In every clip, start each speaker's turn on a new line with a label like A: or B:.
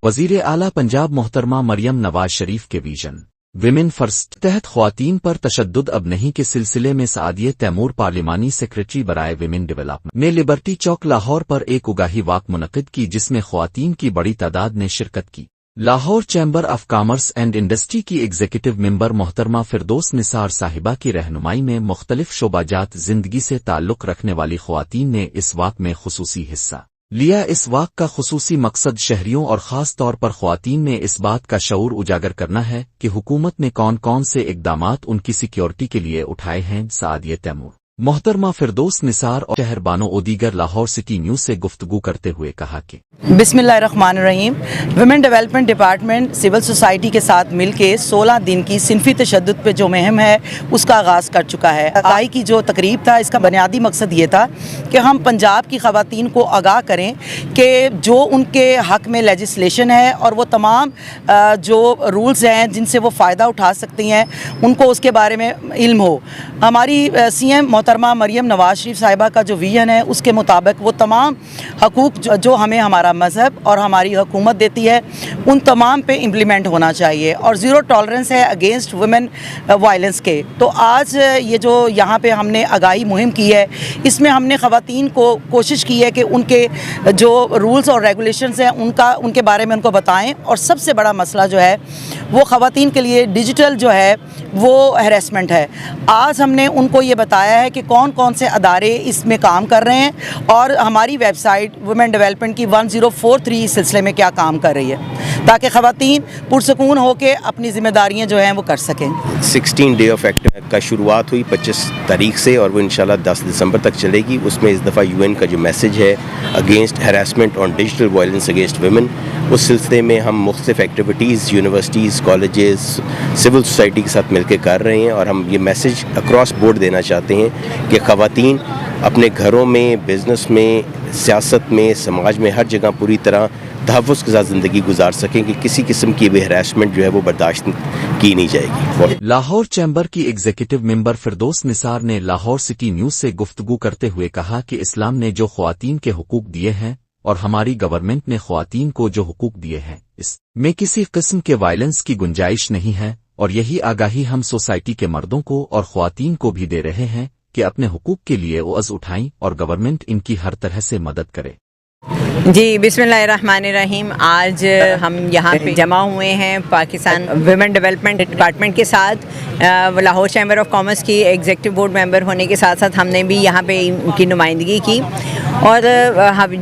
A: وزیر اعلیٰ پنجاب محترمہ مریم نواز شریف کے ویژن ویمن فرسٹ تحت خواتین پر تشدد اب نہیں کے سلسلے میں سعادیہ تیمور پارلیمانی سیکریٹری برائے ویمن ڈیولپمنٹ نے لبرٹی چوک لاہور پر ایک اگاہی واک منعقد کی، جس میں خواتین کی بڑی تعداد نے شرکت کی۔ Lahore chamber of commerce and industry کی ایگزیکٹو ممبر محترمہ فردوس نثار صاحبہ کی رہنمائی میں مختلف شعبہ جات زندگی سے تعلق رکھنے والی خواتین نے اس واک میں خصوصی حصہ لیا۔ اس واک کا خصوصی مقصد شہریوں اور خاص طور پر خواتین میں اس بات کا شعور اجاگر کرنا ہے کہ حکومت نے کون کون سے اقدامات ان کی سیکیورٹی کے لیے اٹھائے ہیں۔ سعادیہ تیمور محترمہ فردوس نثار اور شہر بانو اور دیگر لاہور سٹی نیوز سے گفتگو کرتے ہوئے کہا کہ
B: بسم اللہ الرحمن الرحیم، women development department civil society کے ساتھ مل کے 16 دن کی صنفی تشدد پہ جو مہم ہے اس کا آغاز کر چکا ہے۔ آئی کی جو تقریب تھا، اس کا بنیادی مقصد یہ تھا کہ ہم پنجاب کی خواتین کو آگاہ کریں کہ جو ان کے حق میں لیجسلیشن ہے اور وہ تمام جو رولز ہیں جن سے وہ فائدہ اٹھا سکتی ہیں ان کو اس کے بارے میں علم ہو۔ ہماری سی ایم محترمہ مریم نواز شریف صاحبہ کا جو ویژن ہے اس کے مطابق وہ تمام حقوق جو ہمیں ہمارا مذہب اور ہماری حکومت دیتی ہے ان تمام پہ امپلیمنٹ ہونا چاہیے، اور زیرو ٹالرنس ہے اگینسٹ ویمن وائلنس کے۔ تو آج یہ جو یہاں پہ ہم نے آگاہی مہم کی ہے، اس میں ہم نے خواتین کو کوشش کی ہے کہ ان کے جو رولز اور ریگولیشنز ہیں ان کے بارے میں ان کو بتائیں، اور سب سے بڑا مسئلہ جو ہے وہ خواتین کے لیے ڈیجیٹل جو ہے وہ ہیراسمنٹ ہے۔ آج ہم نے ان کو یہ بتایا ہے کہ کون کون سے ادارے اس میں کام کر رہے ہیں، اور ہماری ویب سائٹ ویمن ڈیولپمنٹ کی 1043 اس سلسلے میں کیا کام کر رہی ہے، تاکہ خواتین پرسکون ہو کے اپنی ذمہ داریاں جو ہیں وہ کر سکیں۔
C: 16 ڈے آف ایکٹ کا شروعات ہوئی 25 تاریخ سے، اور وہ انشاءاللہ 10 دسمبر تک چلے گی۔ اس میں اس دفعہ UN کا جو میسج ہے against harassment on digital violence against women, اس سلسلے میں ہم مختلف activities universities, colleges, civil society کے ساتھ مل کے کر رہے ہیں، اور ہم یہ میسج اکراس بورڈ دینا چاہتے ہیں کہ خواتین اپنے گھروں میں، بزنس میں، سیاست میں، سماج میں، ہر جگہ پوری طرح تحفظ کے ساتھ زندگی گزار سکیں، کہ کسی قسم کی بھی ہراسمنٹ جو ہے وہ برداشت کی نہیں جائے گی۔
A: لاہور چیمبر کی ایگزیکٹو ممبر فردوس نثار نے لاہور سٹی نیوز سے گفتگو کرتے ہوئے کہا کہ اسلام نے جو خواتین کے حقوق دیے ہیں اور ہماری گورنمنٹ نے خواتین کو جو حقوق دیے ہیں، اس میں کسی قسم کے وائلنس کی گنجائش نہیں ہے، اور یہی آگاہی ہم سوسائٹی کے مردوں کو اور خواتین کو بھی دے رہے ہیں کہ اپنے حقوق کے لیے آواز اٹھائیں اور گورنمنٹ ان کی ہر طرح سے مدد کرے۔
D: جی بسم اللہ الرحمن الرحیم، آج ہم یہاں پہ جمع ہوئے ہیں پاکستان ویمن ڈیولپمنٹ ڈپارٹمنٹ کے ساتھ۔ لاہور چیمبر آف کامرس کی ایگزیکٹو بورڈ ممبر ہونے کے ساتھ ساتھ ہم نے بھی یہاں پہ ان کی نمائندگی کی، اور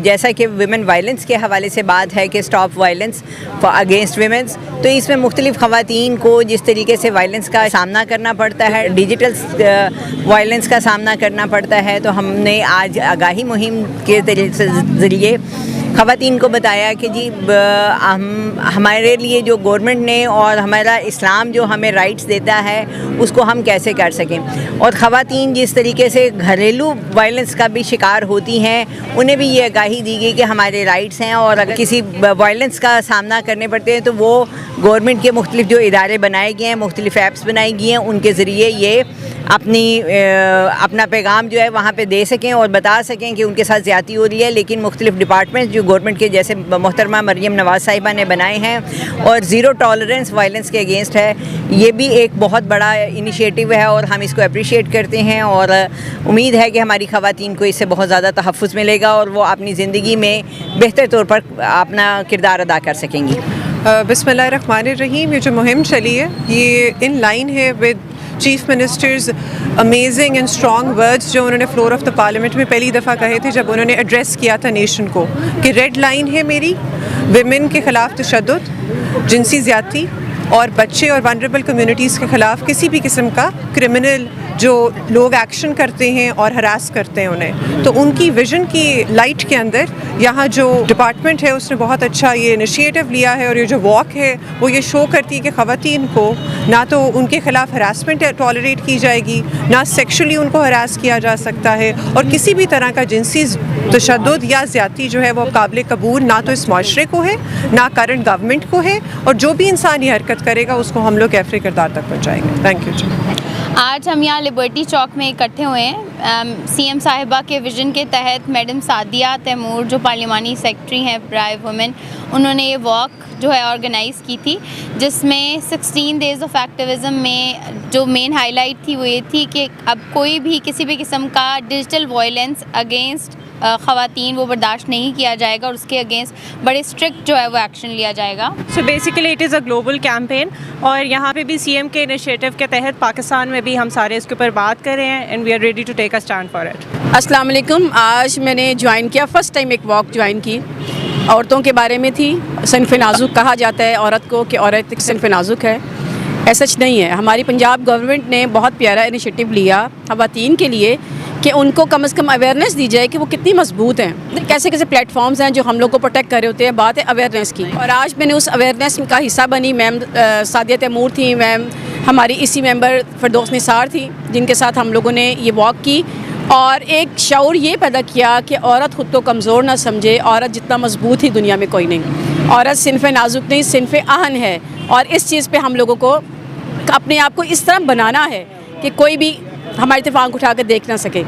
D: جیسا کہ ویمن وائلنس کے حوالے سے بات ہے کہ اسٹاپ وائلنس اگینسٹ ویمنس، تو اس میں مختلف خواتین کو جس طریقے سے وائلنس کا سامنا کرنا پڑتا ہے، ڈیجیٹل وائلنس کا سامنا کرنا پڑتا ہے، تو ہم نے آج آگاہی مہم کے ذریعے خواتین کو بتایا کہ جی ہمارے لیے جو گورنمنٹ نے اور ہمارا اسلام جو ہمیں رائٹس دیتا ہے اس کو ہم کیسے کر سکیں، اور خواتین جس طریقے سے گھریلو وائلنس کا بھی شکار ہوتی ہیں انہیں بھی یہ آگاہی دی گئی کہ ہمارے رائٹس ہیں، اور اگر کسی وائلنس کا سامنا کرنے پڑتے ہیں تو وہ گورنمنٹ کے مختلف جو ادارے بنائے گئے ہیں، مختلف ایپس بنائی گئی ہیں، ان کے ذریعے یہ اپنا پیغام جو ہے وہاں پہ دے سکیں اور بتا سکیں کہ ان کے ساتھ زیادتی ہو رہی ہے۔ لیکن مختلف ڈپارٹمنٹ جو گورنمنٹ کے جیسے محترمہ مریم نواز صاحبہ نے بنائے ہیں اور زیرو ٹالرنس وائلنس کے اگینسٹ ہے، یہ بھی ایک بہت بڑا انیشیٹو ہے اور ہم اس کو اپریشیٹ کرتے ہیں، اور امید ہے کہ ہماری خواتین کو اس سے بہت زیادہ تحفظ ملے گا اور وہ اپنی زندگی میں بہتر طور پر اپنا کردار ادا کر سکیں گی۔
E: بسم اللہ الرحمن الرحیم، یہ جو مہم چلی ہے یہ ان لائن ہے with chief ministers amazing and strong words جو انہوں نے فلور آف دا پارلیمنٹ میں پہلی دفعہ کہے تھے جب انہوں نے ایڈریس کیا تھا نیشن کو، کہ ریڈ لائن ہے میری ویمن کے خلاف تشدد، جنسی زیادتی اور بچے اور ونریبل کمیونٹیز کے خلاف کسی بھی قسم کا کرمنل جو لوگ ایکشن کرتے ہیں اور ہراس کرتے ہیں انہیں، تو ان کی ویژن کی لائٹ کے اندر یہاں جو ڈپارٹمنٹ ہے اس نے بہت اچھا یہ انیشیٹو لیا ہے، اور یہ جو واک ہے وہ یہ شو کرتی ہے کہ خواتین کو نہ تو ان کے خلاف ہراسمنٹ ٹالریٹ کی جائے گی، نہ سیکشولی ان کو ہراس کیا جا سکتا ہے، اور کسی بھی طرح کا جنسی تشدد یا زیادتی جو ہے وہ قابل قبول نہ تو اس معاشرے کو ہے نہ کرنٹ گورنمنٹ کو ہے، اور جو بھی انسان یہ حرکت کرے گا اس کو ہم لوگ کیفری کردار تک پہنچائیں گے۔ تھینک یو جی۔
F: آج ہم یہاں لبرٹی چوک میں اکٹھے ہوئے ہیں سی ایم صاحبہ کے ویژن کے تحت. میڈم سعدیہ تیمور جو پارلیمانی سیکرٹری ہیں برائے وومن, انہوں نے یہ واک جو ہے آرگنائز کی تھی, جس میں 16 days آف ایکٹیویزم میں جو مین ہائی لائٹ تھی وہ یہ تھی کہ اب کوئی بھی کسی بھی قسم کا ڈیجیٹل وائلنس اگینسٹ خواتین وہ برداشت نہیں کیا جائے گا, اور اس کے اگینسٹ بڑے اسٹرکٹ جو ہے وہ ایکشن لیا جائے گا.
G: So basically it is a global campaign, اور یہاں پہ بھی سی ایم کے انیشیٹو کے تحت پاکستان میں بھی ہم سارے اس کے اوپر بات کر رہے ہیں, and we are ready to take a stand for it.
H: السلام علیکم. آج میں نے جوائن کیا, فرسٹ ٹائم ایک واک جوائن کی, عورتوں کے بارے میں تھی. صنف نازک کہا جاتا ہے عورت کو کہ عورت ایک صنف نازک ہے, ایسا نہیں ہے. ہماری پنجاب گورنمنٹ نے بہت پیارا انیشیٹو لیا خواتین کے لیے کہ ان کو کم از کم اویئرنیس دی جائے کہ وہ کتنی مضبوط ہیں. کیسے کیسے پلیٹ فارمز ہیں جو ہم لوگ کو پروٹیکٹ کر رہے ہوتے ہیں. بات ہے اویئرنیس کی, اور آج میں نے اس اویئرنیس کا حصہ بنی. میم سعدیہ تیمور تھیں, میم ہماری اسی ممبر فردوس نثار تھی, جن کے ساتھ ہم لوگوں نے یہ واک کی, اور ایک شعور یہ پیدا کیا کہ عورت خود کو کمزور نہ سمجھے. عورت جتنا مضبوط ہی دنیا میں کوئی نہیں. عورت صنف نازک نہیں, صنف آہن ہے, اور اس چیز پہ ہم لوگوں کو اپنے آپ کو اس طرح بنانا ہے کہ کوئی بھی ہماری طرف آنکھ اٹھا کر دیکھ نہ سکے.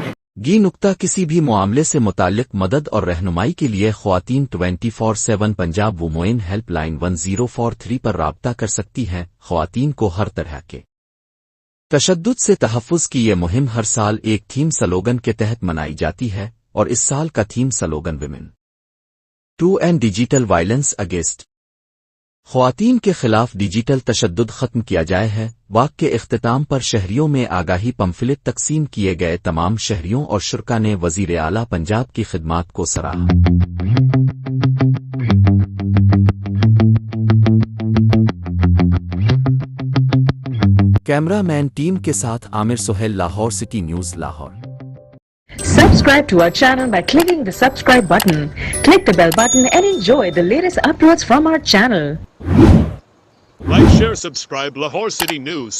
A: یہ نقطہ کسی بھی معاملے سے متعلق مدد اور رہنمائی کے لیے خواتین 24/7 پنجاب وومین ہیلپ لائن 1043 پر رابطہ کر سکتی ہیں. خواتین کو ہر طرح کے تشدد سے تحفظ کی یہ مہم ہر سال ایک تھیم سلوگن کے تحت منائی جاتی ہے, اور اس سال کا theme slogan women to end digital violence against, خواتین کے خلاف ڈیجیٹل تشدد ختم کیا جائے ہے. واک کے اختتام پر شہریوں میں آگاہی پمفلٹ تقسیم کیے گئے. تمام شہریوں اور شرکا نے وزیر اعلیٰ پنجاب کی خدمات کو سراہا. کیمرہ مین ٹیم کے ساتھ Aamir Sohail, Lahore city news Lahore.
I: Subscribe to our channel by clicking the subscribe button. Click the bell button and enjoy the latest uploads from our channel.
J: Like, share, subscribe Lahore City News.